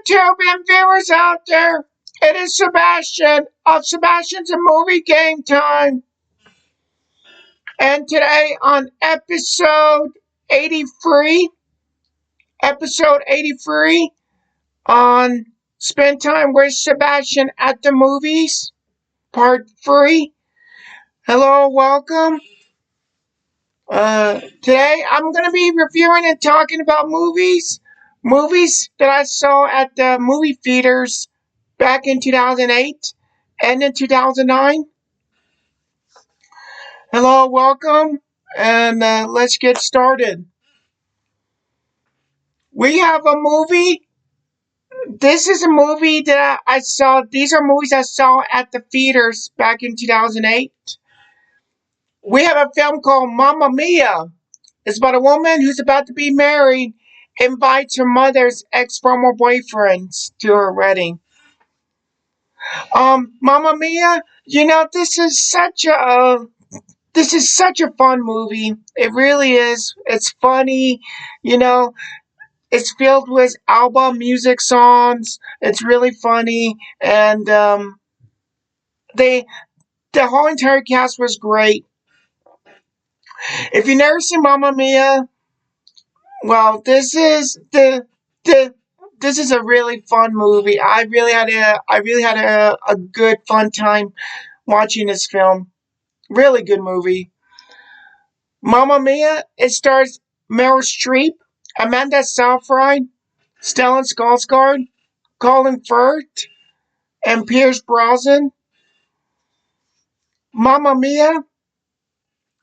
YouTube and viewers out there. It is Sebastian of Sebastian's a Movie Game Time. And today on episode 83 on Spend Time with Sebastian at the Movies, part 3. Hello, welcome. Today I'm going to be reviewing and talking about movies that I saw at the movie theaters back in 2008 and in 2009. Hello, welcome, and let's get started. We have a movie. This is a movie that I saw. These are movies I saw at the theaters back in 2008. We have a film called Mamma Mia. It's about a woman who's about to be married, invites her mother's ex-former boyfriends to her wedding. Mamma Mia, this is such a fun movie. It really is. It's funny, it's filled with album music songs. It's really funny, and the whole entire cast was great. If you've never seen Mamma Mia, well, this is a really fun movie. I really had a good fun time watching this film. Really good movie. Mamma Mia. It stars Meryl Streep, Amanda Seyfried, Stellan Skarsgård, Colin Firth, and Pierce Brosnan. Mamma Mia.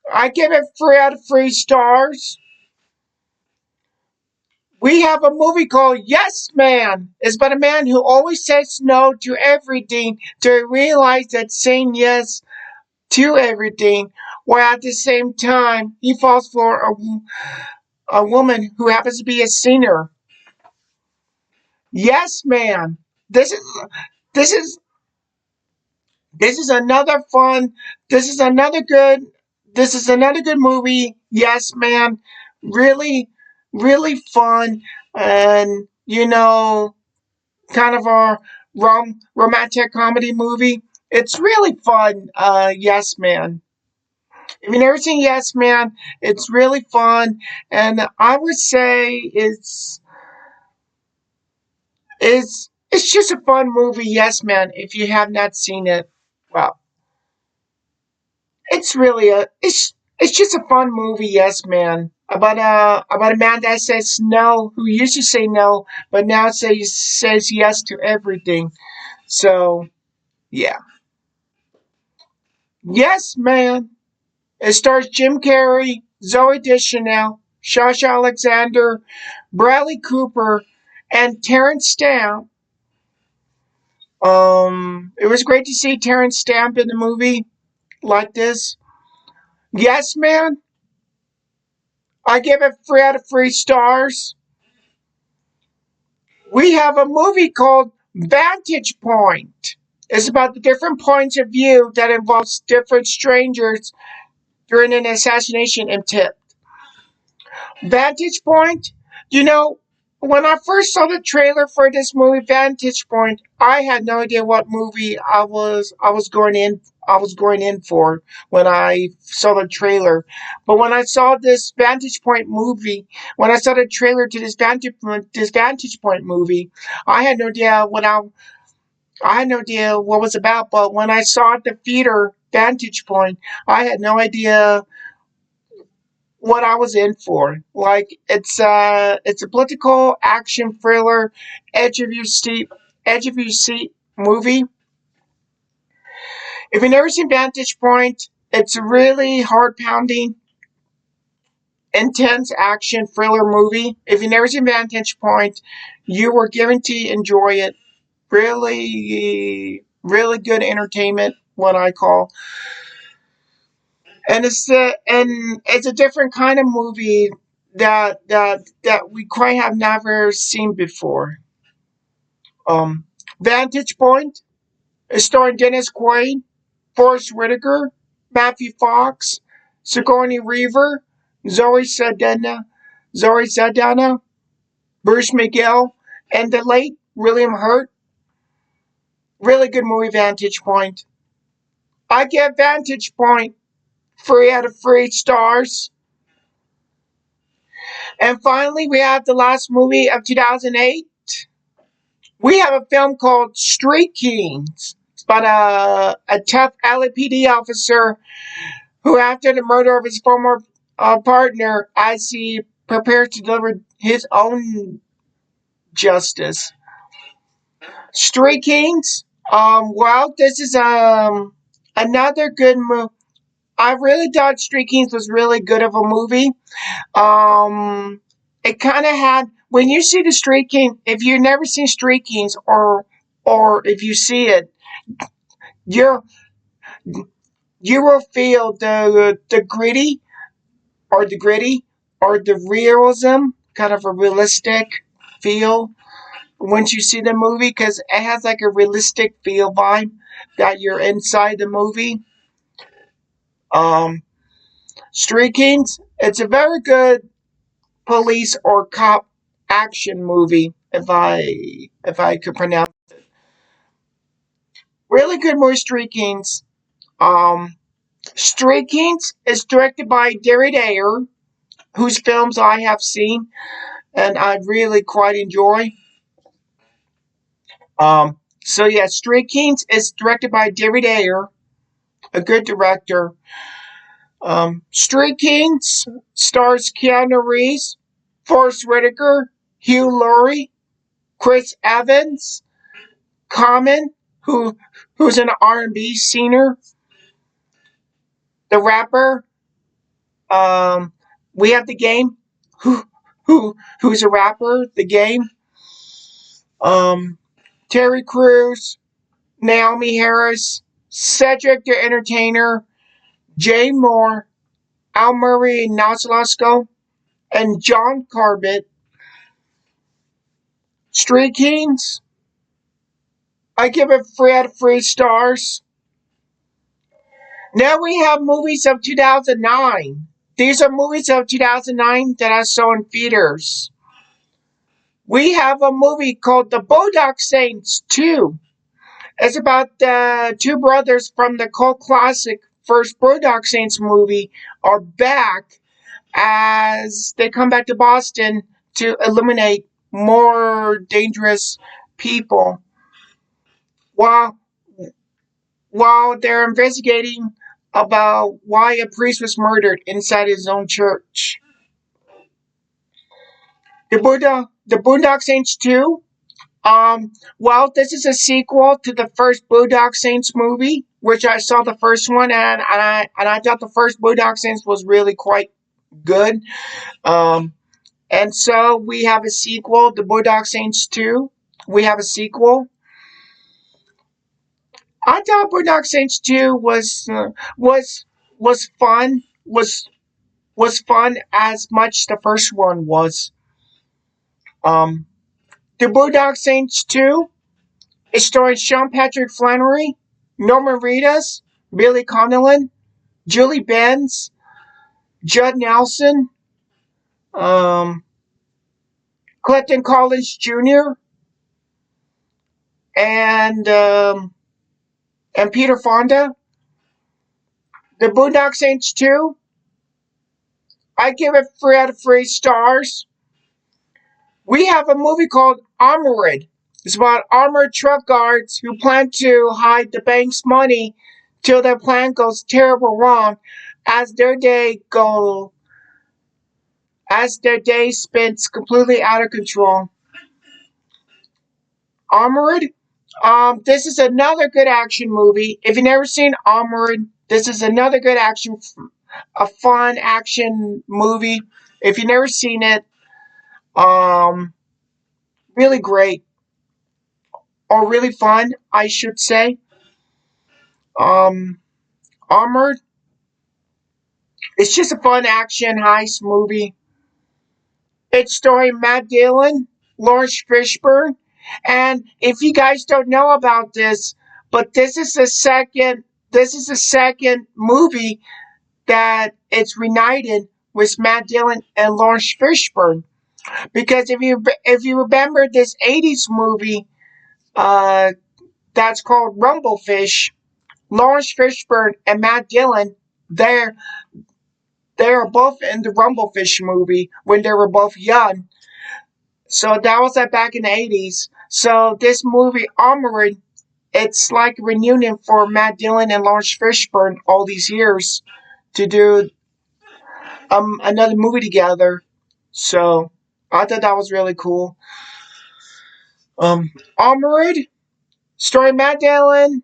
I give it 3 out of 3 stars. We have a movie called Yes Man. It's about a man who always says no to everything to realize that saying yes to everything, while at the same time he falls for a woman who happens to be a singer. Yes Man. This is this is another fun. This is another good. This is another good movie. Yes Man. Really, really fun, and kind of a romantic comedy movie. It's really fun. Yes Man. If you've never seen Yes Man, it's really fun, and I would say it's just a fun movie. Yes Man. If you have not seen it, well, it's really it's just a fun movie. Yes Man. About a man that says no, who used to say no, but now says yes to everything. So yeah. Yes Man. It stars Jim Carrey, Zoe Deschanel, Shasha Alexander, Bradley Cooper, and Terrence Stamp. It was great to see Terrence Stamp in the movie like this. Yes Man. I give it 3 out of 3 stars. We have a movie called Vantage Point. It's about the different points of view that involves different strangers during an assassination attempt. Vantage Point, when I first saw the trailer for this movie, Vantage Point, I had no idea what movie I was going in for when I saw the trailer. But when I saw this Vantage Point movie, when I saw the trailer to this Vantage Point movie, I had no idea what was about. But when I saw it at the theater, Vantage Point, I had no idea what I was in for. Like, it's a political action thriller, edge of your seat movie. If you've never seen Vantage Point, it's a really heart pounding, intense action thriller movie. If you've never seen Vantage Point, you were guaranteed to enjoy it. Really, really good entertainment, what I call. And it's a different kind of movie that we quite have never seen before. Vantage Point is starring Dennis Quaid, Forrest Whitaker, Matthew Fox, Sigourney Weaver, Zoe Saldana, Bruce Miguel, and the late William Hurt. Really good movie, Vantage Point. I get Vantage Point 3 out of 3 stars. And finally, we have the last movie of 2008. We have a film called Street Kings. It's about a tough LAPD officer who, after the murder of his former partner, as he prepares to deliver his own justice. Street Kings. Well, this is another good movie. I really thought Street Kings was really good of a movie. It kind of had, when you see the Street King, if you've never seen Street Kings, or if you see it, you will feel the gritty or the realism, kind of a realistic feel once you see the movie, because it has like a realistic feel vibe that you're inside the movie. Street Kings, it's a very good police or cop action movie, if I could pronounce it. Really good movie, Street Kings. Street Kings is directed by David Ayer, whose films I have seen and I really quite enjoy. So yeah, Street Kings is directed by David Ayer, a good director. Street Kings stars Keanu Reeves, Forrest Whitaker, Hugh Laurie, Chris Evans, Common, who's an R&B singer, the rapper. We have the Game, who's a rapper. The Game. Terry Crews, Naomi Harris, Cedric the Entertainer, Jay Moore, Al Murray Nasalasco, and John Corbett. Street Kings, I give it 3 out of 3 stars. Now we have movies of 2009. These are movies of 2009 that I saw in theaters. We have a movie called The Boondock Saints 2. It's about the two brothers from the cult classic first Boondock Saints movie are back as they come back to Boston to eliminate more dangerous people while they're investigating about why a priest was murdered inside his own church. The Boondock Saints 2. Well, this is a sequel to the first Boondock Saints movie, which I saw the first one, and I thought the first Boondock Saints was really quite good. And so we have a sequel, The Boondock Saints 2. We have a sequel. I thought Boondock Saints 2 was fun. Was fun as much the first one was. The Boondock Saints 2 is starring Sean Patrick Flanery, Norman Reedus, Billy Connolly, Julie Benz, Judd Nelson, Clifton Collins Jr., and Peter Fonda. The Boondock Saints 2, I give it 3 out of 3 stars. We have a movie called Armored. It's about armored truck guards who plan to hide the bank's money till their plan goes terrible wrong as their day spins completely out of control. Armored. This is another good action movie. If you've never seen Armored, this is another good a fun action movie. If you've never seen it, really great. Or really fun, I should say. Armored. It's just a fun action heist movie. It's starring Matt Dillon, Lawrence Fishburne, and if you guys don't know about this, but this is the second movie that it's reunited with Matt Dillon and Lawrence Fishburne. Because if you remember this '80s movie, uh, that's called Rumblefish, Lawrence Fishburne and Matt Dillon, they're they're both in the Rumblefish movie when they were both young. So that was like back in the '80s. So this movie Armored, it's like a reunion for Matt Dillon and Lawrence Fishburne all these years to do another movie together. So I thought that was really cool. Armored, starring Matt Dillon,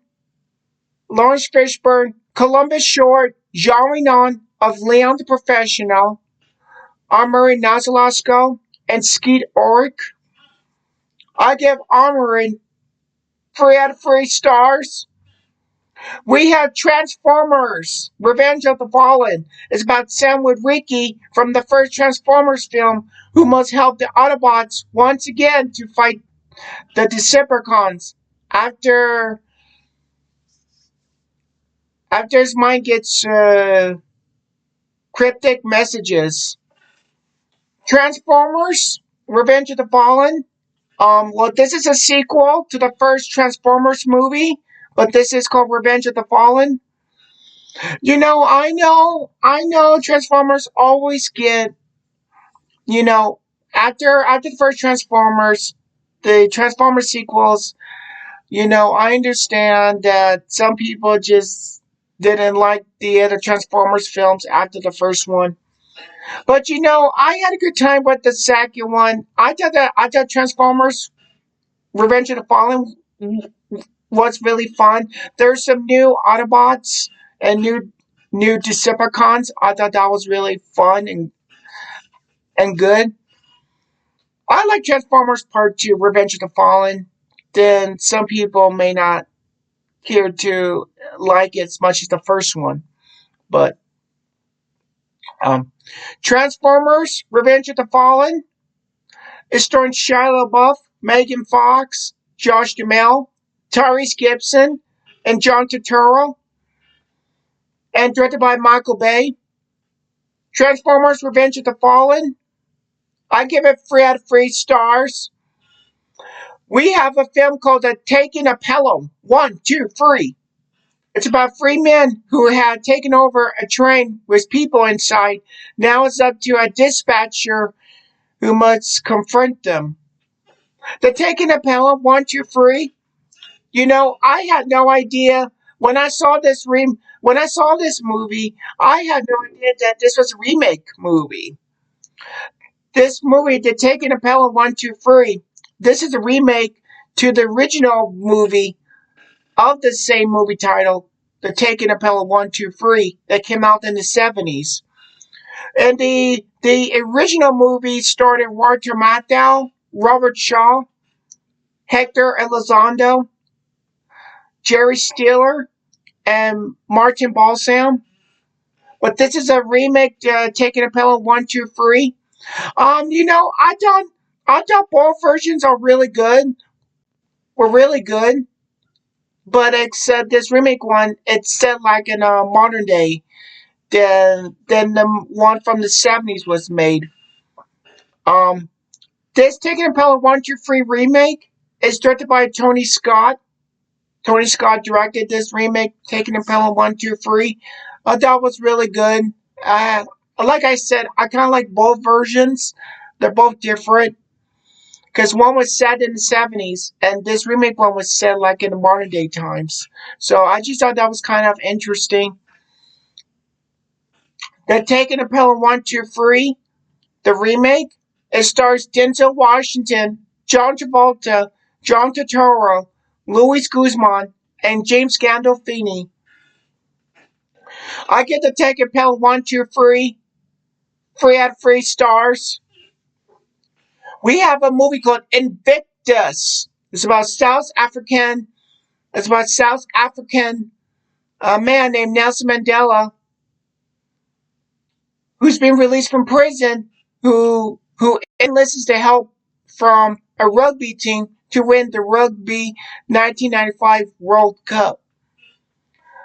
Lawrence Fishburne, Columbus Short, Jean Renan of Leon the Professional, Armored Nazalasco, and Skeet Ulrich. I give Armored 3 out of 3 stars. We have Transformers, Revenge of the Fallen. It's about Sam Witwicky from the first Transformers film who must help the Autobots once again to fight the Decepticons after his mind gets cryptic messages. Transformers, Revenge of the Fallen. Well, this is a sequel to the first Transformers movie, but this is called Revenge of the Fallen. I know Transformers always get, you know, after the first Transformers, the Transformers sequels, I understand that some people just didn't like the other Transformers films after the first one. But I had a good time with the second one. I thought Transformers Revenge of the Fallen was really fun. There's some new Autobots and new Decepticons. I thought that was really fun and good. I like Transformers Part 2, Revenge of the Fallen. Then some people may not care to like it as much as the first one. But um, Transformers Revenge of the Fallen is starring Shia LaBeouf, Megan Fox, Josh Duhamel, Tyrese Gibson, and John Turturro, and directed by Michael Bay. Transformers Revenge of the Fallen, I give it 3 out of 3 stars. We have a film called The Taking of Pelham. 1, 2, 3. It's about 3 men who had taken over a train with people inside. Now it's up to a dispatcher who must confront them. The Taking of Pelham, 1, 2, 3. I had no idea when I saw this movie. I had no idea that this was a remake movie. This movie, The Taking of Pelham 1, 2, 3. This is a remake to the original movie of the same movie title, The Taking of Pelham 1, 2, 3, that came out in the '70s. And the original movie starred Walter Matthau, Robert Shaw, Hector Elizondo, Jerry Stiller, and Martin Balsam. But this is a remake, Taking of Pelham 1, 2, 3. I thought both versions are really good. Were really good, but except this remake one, it's set like in a modern day than the one from the '70s was made. Um, this Taking of Pelham 1, 2, 3 remake is directed by Tony Scott. Tony Scott directed this remake, Taking of Pelham 1, 2, 3. I thought it was really good. Like I said, I kind of like both versions. They're both different. Because one was set in the '70s, and this remake one was set like in the modern day times. So I just thought that was kind of interesting. The Taking of Pelham 1, 2, 3, the remake, it stars Denzel Washington, John Travolta, John Turturro, Luis Guzman, and James Gandolfini. I get the Taking of Pelham 1, 2, 3, 3 out of 3 stars. We have a movie called Invictus. It's about South African. A man named Nelson Mandela, who's been released from prison, who enlists to help from a rugby team to win the Rugby 1995 World Cup.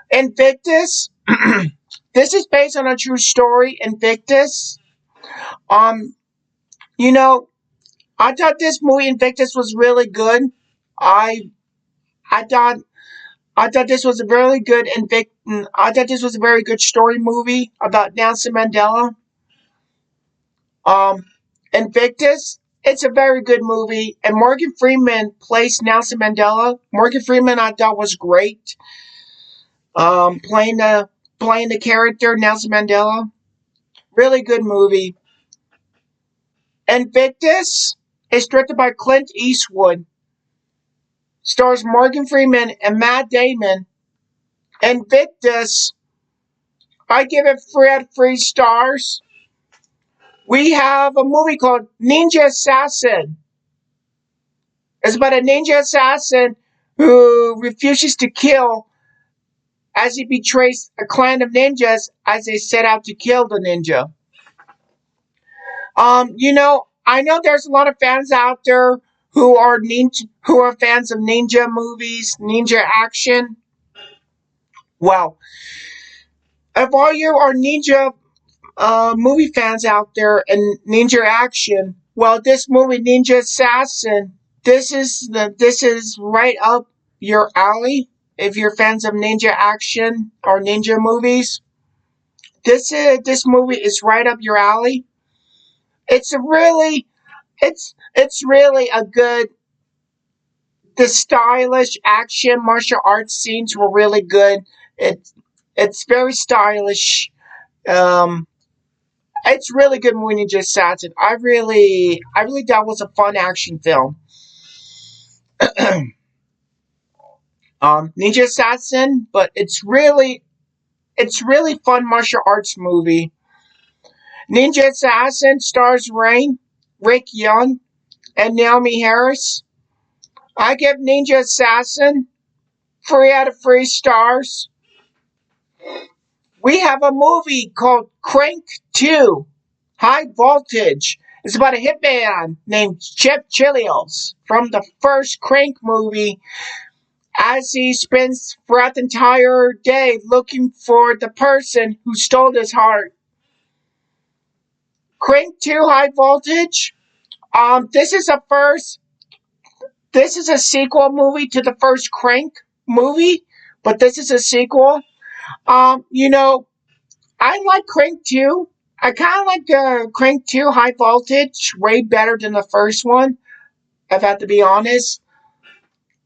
Invictus. This is based on a true story. Invictus. Um, You know, I thought this movie Invictus was really good. I I thought I thought this was a really good I thought this was a very good story movie about Nelson Mandela. Um, Invictus. It's a very good movie, and Morgan Freeman plays Nelson Mandela. Morgan Freeman, I thought was great. Playing the character Nelson Mandela. Really good movie. Invictus is directed by Clint Eastwood. Stars Morgan Freeman and Matt Damon. Invictus, I give it 3 out of 3 stars. We have a movie called Ninja Assassin. It's about a ninja assassin who refuses to kill as he betrays a clan of ninjas as they set out to kill the ninja. I know there's a lot of fans out there who are fans of ninja movies, ninja action. Well, if all you are ninja movie fans out there and ninja action, well, this movie Ninja Assassin, this is right up your alley. If you're fans of ninja action or ninja movies, this movie is right up your alley. It's a really it's really a good. The stylish action martial arts scenes were really good. It's very stylish. Um, it's really good movie Ninja Assassin. I really thought it was a fun action film. Ninja Assassin, but it's really fun martial arts movie. Ninja Assassin stars Rick Young, and Naomi Harris. I give Ninja Assassin 3 out of 3 stars. We have a movie called Crank 2, High Voltage. It's about a hitman named Chip Chilios from the first Crank movie as he spends throughout the entire day looking for the person who stole his heart. Crank 2 High Voltage. This is a sequel movie to the first Crank movie, but this is a sequel. You know, I like Crank 2. I kind of like Crank 2 High Voltage way better than the first one, if I have to be honest.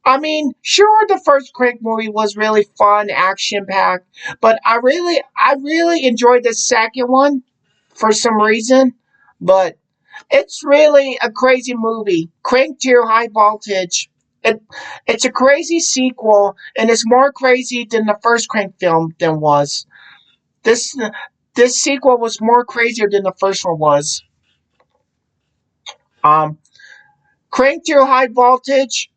I mean, sure, the first Crank movie was really fun, action packed, but I really enjoyed the second one for some reason. But it's really a crazy movie. Crank 2 High Voltage. It, it's a crazy sequel, and it's more crazy than the first Crank film than was. This this sequel was more crazier than the first one was. Um, Crank 2 High Voltage,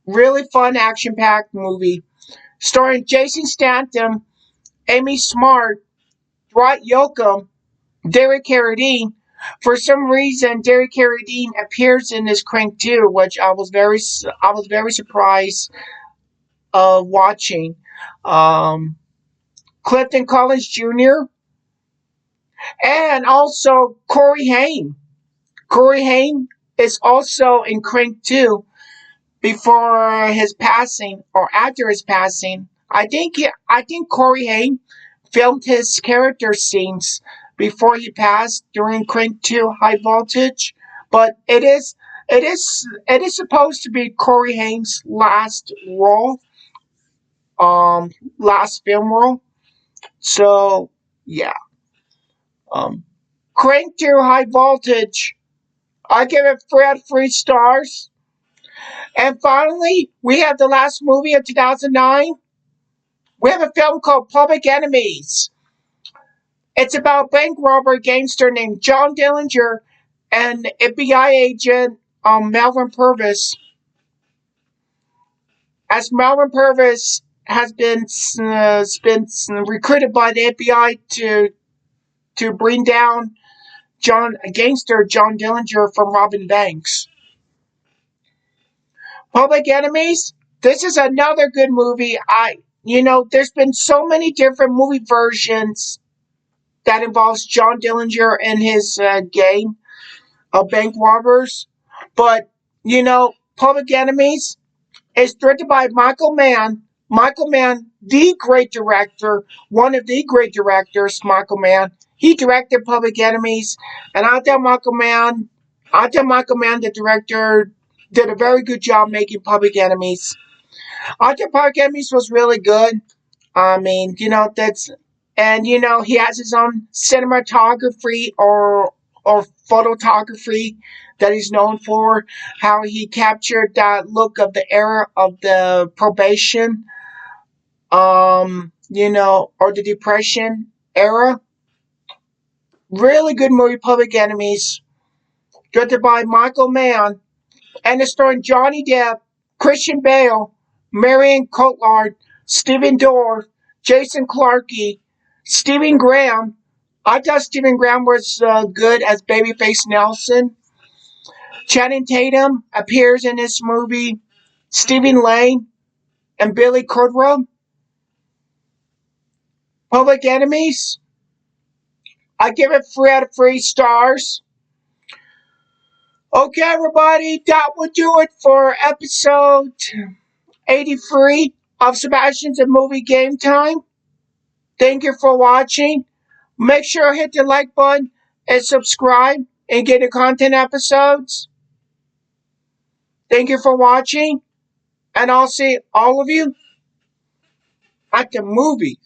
really fun action packed movie, starring Jason Statham, Amy Smart, Dwight Yoakam, Derek Carradine. For some reason, Derek Carradine appears in this Crank 2, which I was very surprised of watching. Um, Clifton Collins Jr. and also Corey Haim. Corey Haim is also in Crank 2 before his passing or after his passing. I think Corey Haim filmed his character scenes before he passed during Crank 2 High Voltage, but it is supposed to be Corey Haim's last role, last film role. So yeah, um, Crank 2 High Voltage. I give it 3 out of 3 stars. And finally, we have the last movie of 2009. We have a film called Public Enemies. It's about a bank robber gangster named John Dillinger and FBI agent Melvin Purvis. As Melvin Purvis has been recruited by the FBI to bring down gangster John Dillinger from robbing banks. Public Enemies. This is another good movie. There's been so many different movie versions that involves John Dillinger and his gang. of bank robbers. But, Public Enemies is directed by Michael Mann. Michael Mann, the great director, one of the great directors, Michael Mann. He directed Public Enemies, and I tell Michael Mann, the director, did a very good job making Public Enemies. I thought Public Enemies was really good. I mean, he has his own cinematography or photography that he's known for. How he captured that look of the era of the probation, or the depression era. Really good movie, Public Enemies, directed by Michael Mann, and it's starring Johnny Depp, Christian Bale, Marion Cotillard, Stephen Dorff, Jason Clarke, Stephen Graham. I thought Stephen Graham was good as Babyface Nelson. Channing Tatum appears in this movie. Stephen Lane and Billy Crudup. Public Enemies. I give it 3 out of 3 stars. Okay, everybody, that will do it for episode 83 of Sebastian's a Movie Game Time. Thank you for watching. Make sure to hit the like button and subscribe and get the content episodes. Thank you for watching, and I'll see all of you at the movies.